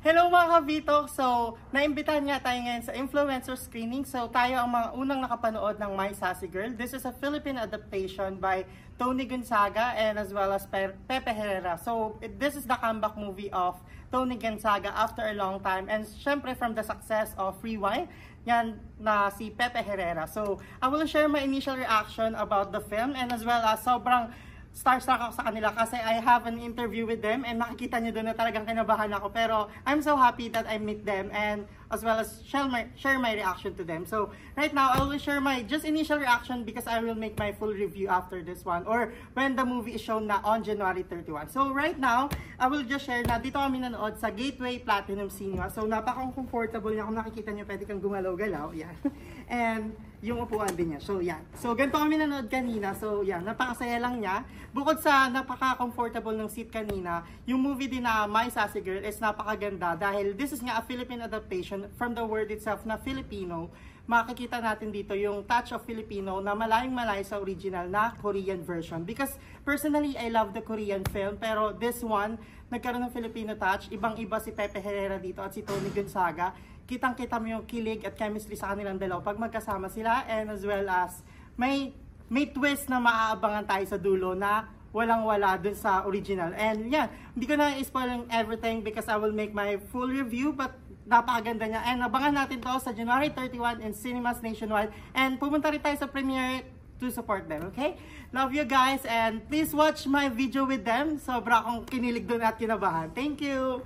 Hello mga kabito! So, naimbitahan nga tayo ngayon sa influencer screening. So, tayo ang mga unang nakapanood ng My Sassy Girl. This is a Philippine adaptation by Tony Gonzaga and as well as Pepe Herrera. So, this is the comeback movie of Tony Gonzaga after a long time. And syempre from the success of Rewind, yan na si Pepe Herrera. So, I will share my initial reaction about the film and as well as sobrang starstruck ako sa kanila kasi I have an interview with them and makikita nyo doon na talagang kinabahan ako, pero I'm so happy that I meet them and as well as share my reaction to them. So right now I will share my just initial reaction because I will make my full review after this one or when the movie is shown na on January 31. So right now I will just share na dito kami nanood sa Gateway Platinum Cinema. So napaka-comfortable niya, kung nakikita nyo pwede kang gumalaw-galaw, yan. And yung upuan din niya. So yan. So ganito kami nanood kanina. So yan, napakasaya lang niya. Bukod sa napaka-comfortable ng seat kanina, yung movie din na My Sassy Girl is napakaganda dahil this is nga a Philippine adaptation from the word itself na Filipino. Makikita natin dito yung touch of Filipino na malayong-malayo sa original na Korean version. Because personally, I love the Korean film, pero this one, nagkaroon ng Filipino touch. Ibang-iba si Pepe Herrera dito at si Tony Gonzaga. Kitang-kita mo yung kilig at chemistry sa kanilang dalawa pag magkasama sila, and as well as may twist na maaabangan tayo sa dulo na walang-wala dun sa original. And yan, hindi ko na i-spoil everything because I will make my full review, but napakaganda niya. And abangan natin to sa January 31 in cinemas nationwide. And pumunta rin tayo sa premiere to support them, okay? Love you guys and please watch my video with them. Sobra akong kinilig dun at kinabahan. Thank you!